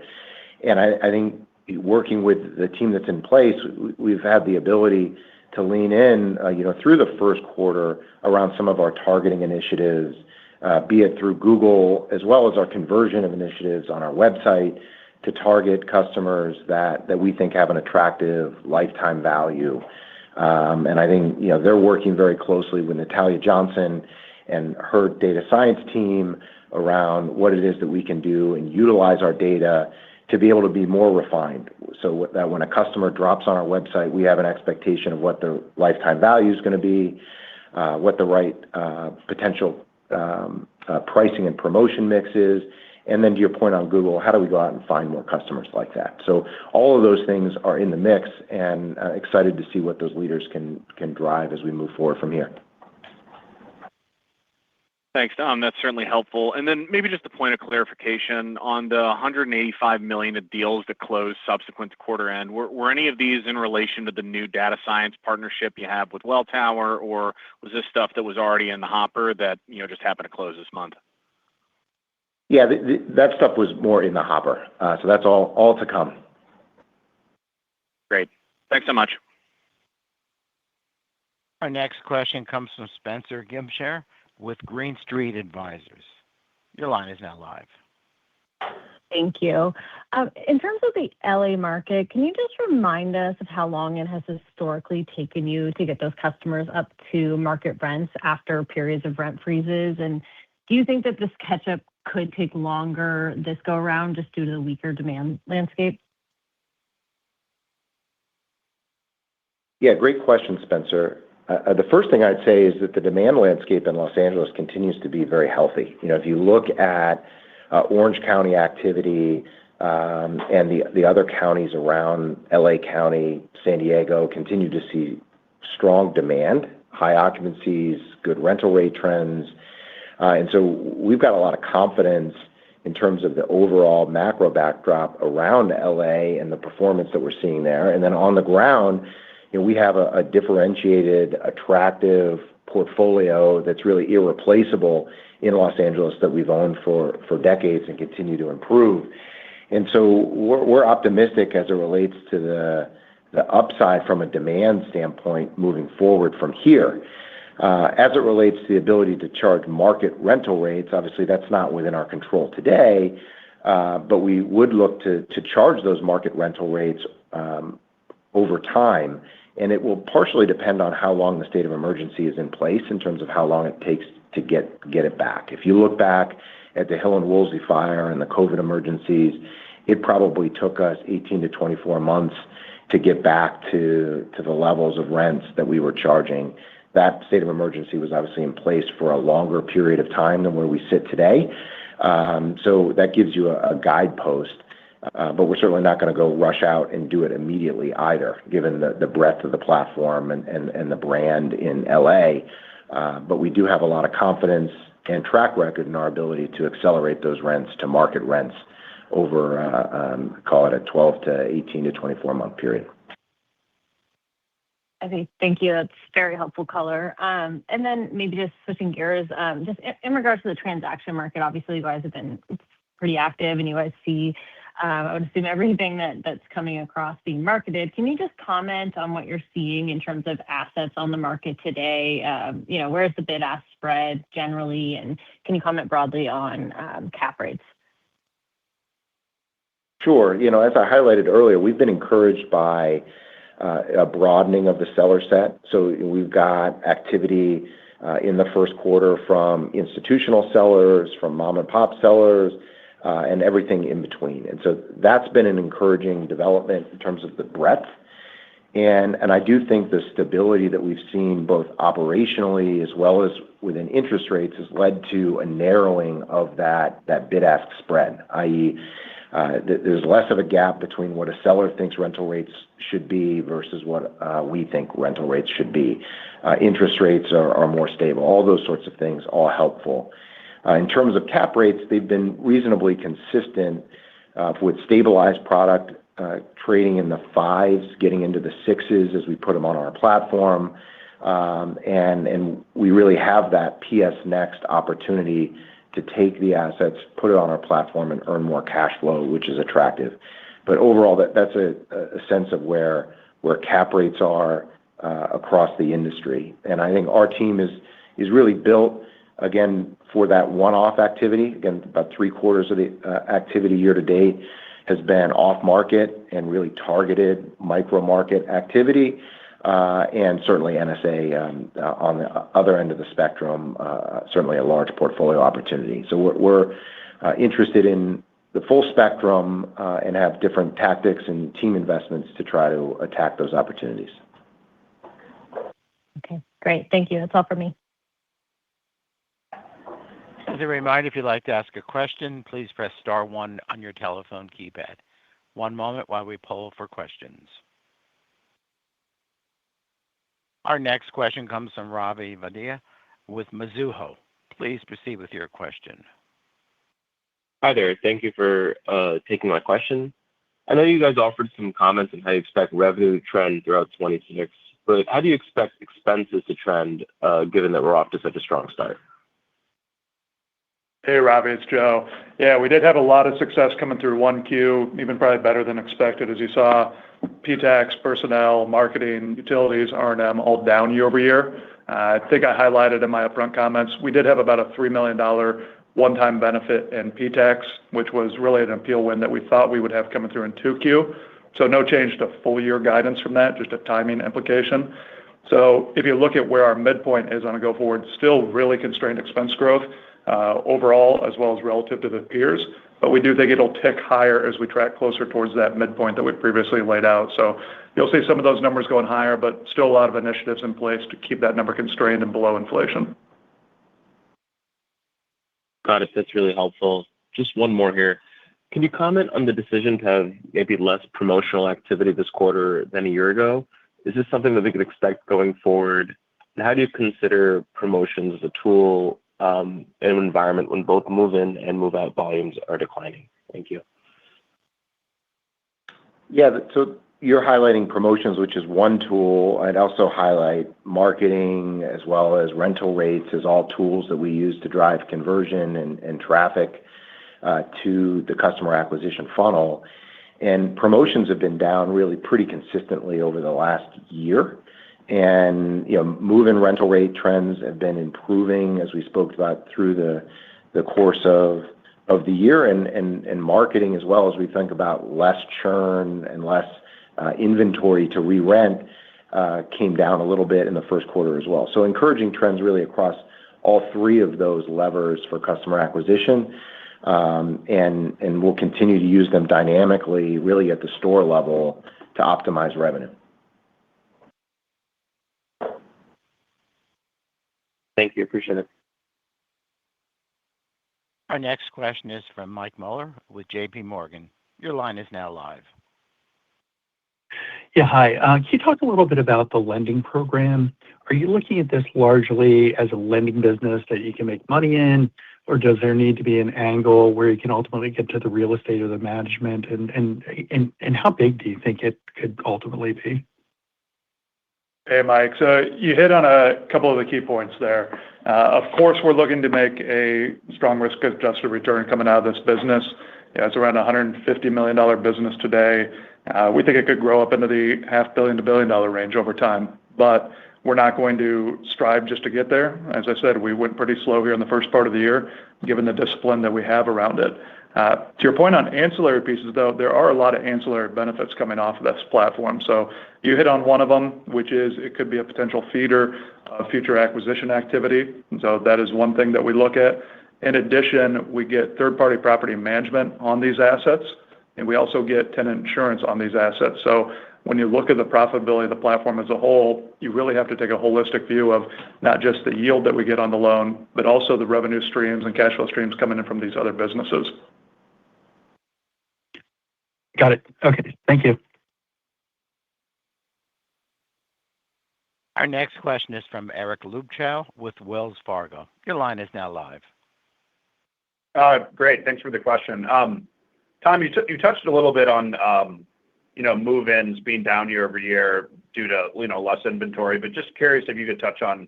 And I think working with the team that's in place, we've had the ability to lean in, through the first quarter around some of our targeting initiatives, be it through Google as well as our conversion of initiatives on our website to target customers that we think have an attractive lifetime value. And I think they're working very closely with Natalia Johnson and her data science team around what it is that we can do and utilize our data to be able to be more refined, so that when a customer drops on our website, we have an expectation of what their lifetime value is going to be, what the right potential pricing and promotion mix is, and then to your point on Google, how do we go out and find more customers like that? So all of those things are in the mix, and excited to see what those leaders can drive as we move forward from here. Thanks, Tom. That's certainly helpful. And then maybe just a point of clarification on the $185 million of deals that closed subsequent to quarter end. Were any of these in relation to the new data science partnership you have with Welltower, or was this stuff that was already in the hopper that just happened to close this month? Yeah, that stuff was more in the hopper. So that's all to come. Great. Thanks so much. Our next question comes from Spencer Gimshare with Green Street Advisors. Your line is now live. Thank you. In terms of the LA market, can you just remind us of how long it has historically taken you to get those customers up to market rents after periods of rent freezes? And do you think that this catch-up could take longer this go around just due to the weaker demand landscape? Yeah, great question, Spencer. The first thing I'd say is that the demand landscape in Los Angeles continues to be very healthy. If you look at Orange County activity and the other counties around LA County, San Diego, continue to see strong demand, high occupancies, good rental rate trends. And so we've got a lot of confidence in terms of the overall macro backdrop around LA and the performance that we're seeing there. And then on the ground, we have a differentiated, attractive portfolio that's really irreplaceable in Los Angeles that we've owned for decades and continue to improve. And so we're optimistic as it relates to the upside from a demand standpoint moving forward from here. As it relates to the ability to charge market rental rates, obviously that's not within our control today, but we would look to charge those market rental rates over time. And it will partially depend on how long the state of emergency is in place in terms of how long it takes to get it back. If you look back at the Hill and Woolsey fire and the COVID emergencies, it probably took us 18 to 24 months to get back to the levels of rents that we were charging. That state of emergency was obviously in place for a longer period of time than where we sit today. So that gives you a guidepost. But we're certainly not going to go rush out and do it immediately either, given the breadth of the platform and the brand in LA. But we do have a lot of confidence and track record in our ability to accelerate those rents to market rents over, call it a 12 to 18 to 24-month period. Okay, thank you. That's very helpful color. And then maybe just switching gears, just in regards to the transaction market, obviously you guys have been pretty active and you guys see, I would assume, everything that's coming across being marketed. Can you just comment on what you're seeing in terms of assets on the market today? Where's the bid-ask spread generally? And can you comment broadly on cap rates? Sure. As I highlighted earlier, we've been encouraged by a broadening of the seller set. So we've got activity in the first quarter from institutional sellers, from mom-and-pop sellers, and everything in between. That's been an encouraging development in terms of the breadth. I do think the stability that we've seen both operationally as well as within interest rates has led to a narrowing of that bid-ask spread, i.e., there's less of a gap between what a seller thinks rental rates should be versus what we think rental rates should be. Interest rates are more stable. All those sorts of things, all helpful. In terms of cap rates, they've been reasonably consistent with stabilized product trading in the 5s, getting into the 6s as we put them on our platform. We really have that PS Next opportunity to take the assets, put it on our platform, and earn more cash flow, which is attractive. Overall, that's a sense of where cap rates are across the industry. I think our team is really built, again, for that one-off activity. Again, about 3/4 of the activity year to date has been off-market and really targeted micro-market activity. Certainly NSA on the other end of the spectrum, certainly a large portfolio opportunity. We're interested in the full spectrum and have different tactics and team investments to try to attack those opportunities. Okay, great. Thank you. That's all for me. As a reminder, if you'd like to ask a question, please press star one on your telephone keypad. One moment while we poll for questions. Our next question comes from Ravi Vaidya with Mizuho. Please proceed with your question. Hi there. Thank you for taking my question. I know you guys offered some comments on how you expect revenue to trend throughout 2026, but how do you expect expenses to trend given that we're off to such a strong start? Hey, Ravi, it's Joe. Yeah, we did have a lot of success coming through 1Q, even probably better than expected. As you saw, P-tax, personnel, marketing, utilities, R&M, all down year-over-year. I think I highlighted in my upfront comments, we did have about a $3 million one-time benefit in P-tax, which was really an appeal win that we thought we would have coming through in 2Q. No change to full-year guidance from that, just a timing implication. If you look at where our midpoint is on a go-forward, still really constrained expense growth overall, as well as relative to the peers. We do think it'll tick higher as we track closer towards that midpoint that we previously laid out. You'll see some of those numbers going higher, but still a lot of initiatives in place to keep that number constrained and below inflation. Got it. That's really helpful. Just one more here. Can you comment on the decision to have maybe less promotional activity this quarter than a year ago? Is this something that we could expect going forward? How do you consider promotions as a tool in an environment when both move-in and move-out volumes are declining? Thank you. Yeah. You're highlighting promotions, which is one tool. I'd also highlight marketing as well as rental rates as all tools that we use to drive conversion and traffic to the customer acquisition funnel. Promotions have been down really pretty consistently over the last year. Move-in rental rate trends have been improving, as we spoke about, through the course of the year. Marketing as well, as we think about less churn and less inventory to re-rent, came down a little bit in the first quarter as well. Encouraging trends really across all three of those levers for customer acquisition. We'll continue to use them dynamically, really at the store level to optimize revenue. Thank you. Appreciate it. Our next question is from Mike Mueller with JPMorgan. Your line is now live. Yeah, hi. Can you talk a little bit about the lending program? Are you looking at this largely as a lending business that you can make money in, or does there need to be an angle where you can ultimately get to the real estate or the management? How big do you think it could ultimately be? Hey, Mike. You hit on a couple of the key points there. Of course, we're looking to make a strong risk-adjusted return coming out of this business. It's around a $150 million business today. We think it could grow up into the $500 million to $1 billion range over time. We're not going to strive just to get there. As I said, we went pretty slow here in the first part of the year, given the discipline that we have around it. To your point on ancillary pieces, though, there are a lot of ancillary benefits coming off of this platform. So you hit on one of them, which is it could be a potential feeder of future acquisition activity. And so that is one thing that we look at. In addition, we get third-party property management on these assets, and we also get tenant insurance on these assets. So when you look at the profitability of the platform as a whole, you really have to take a holistic view of not just the yield that we get on the loan, but also the revenue streams and cash flow streams coming in from these other businesses. Got it. Okay. Thank you. Our next question is from Eric Luebchow with Wells Fargo. Your line is now live. Great. Thanks for the question. Tom, you touched a little bit on move-ins being down year-over-year due to less inventory, but just curious if you could touch on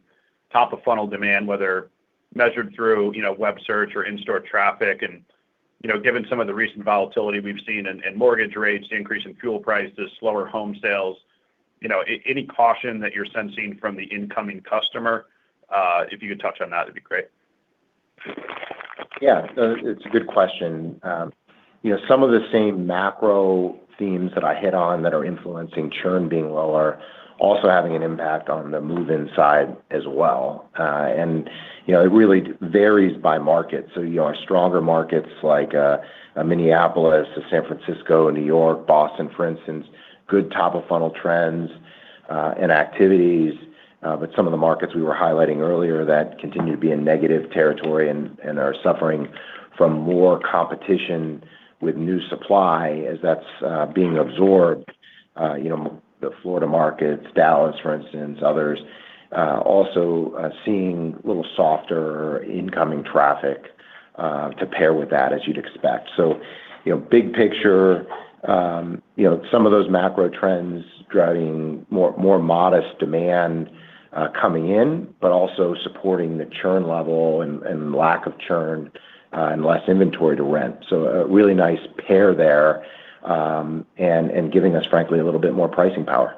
top of funnel demand, whether measured through web search or in-store traffic, and given some of the recent volatility we've seen in mortgage rates, the increase in fuel prices, slower home sales, any caution that you're sensing from the incoming customer. If you could touch on that, it'd be great. Yeah, it's a good question. Some of the same macro themes that I hit on that are influencing churn being lower, also having an impact on the move-in side as well. It really varies by market. So, our stronger markets like Minneapolis, San Francisco, New York, Boston, for instance, good top-of-funnel trends and activities. But some of the markets we were highlighting earlier that continue to be in negative territory and are suffering from more competition with new supply as that's being absorbed. The Florida markets, Dallas, for instance, others, also seeing a little softer incoming traffic to pair with that, as you'd expect. So, big picture, some of those macro trends driving more modest demand coming in, but also supporting the churn level and lack of churn and less inventory to rent. So a really nice pair there, and giving us, frankly, a little bit more pricing power.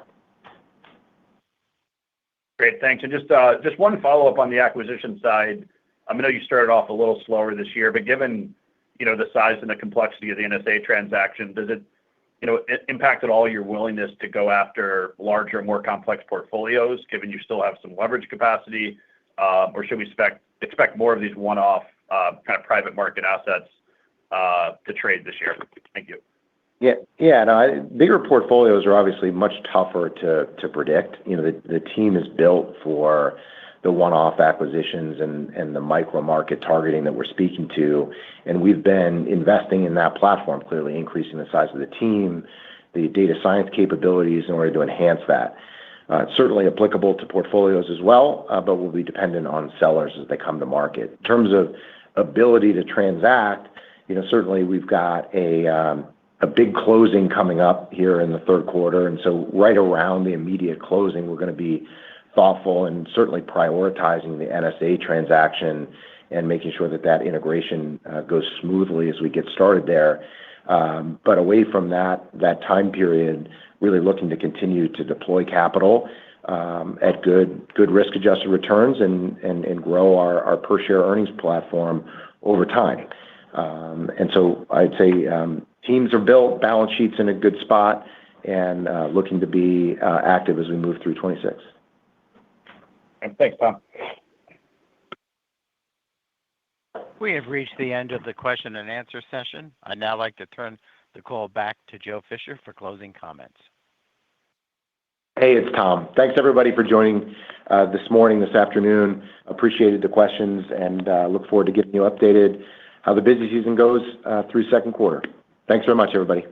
Great, thanks. And just one follow-up on the acquisition side. I know you started off a little slower this year, but given the size and the complexity of the NSA transaction, does it impact at all your willingness to go after larger, more complex portfolios, given you still have some leverage capacity, or should we expect more of these one-off kind of private market assets to trade this year? Thank you. Yeah. No, bigger portfolios are obviously much tougher to predict. The team is built for the one-off acquisitions and the micro market targeting that we're speaking to, and we've been investing in that platform, clearly increasing the size of the team, the data science capabilities in order to enhance that. It's certainly applicable to portfolios as well, but will be dependent on sellers as they come to market. In terms of ability to transact, certainly we've got a big closing coming up here in the third quarter. And so right around the immediate closing, we're going to be thoughtful and certainly prioritizing the NSA transaction and making sure that integration goes smoothly as we get started there. But away from that time period, really looking to continue to deploy capital at good risk-adjusted returns and grow our per-share earnings platform over time. And so I'd say teams are built, balance sheets in a good spot, and looking to be active as we move through 26. Thanks, Tom. We have reached the end of the question and answer session. I'd now like to turn the call back to Joe Fisher for closing comments. Hey, it's Tom. Thanks, everybody, for joining this afternoon. Appreciated the questions and look forward to getting you updated how the busy season goes through second quarter. Thanks very much, everybody.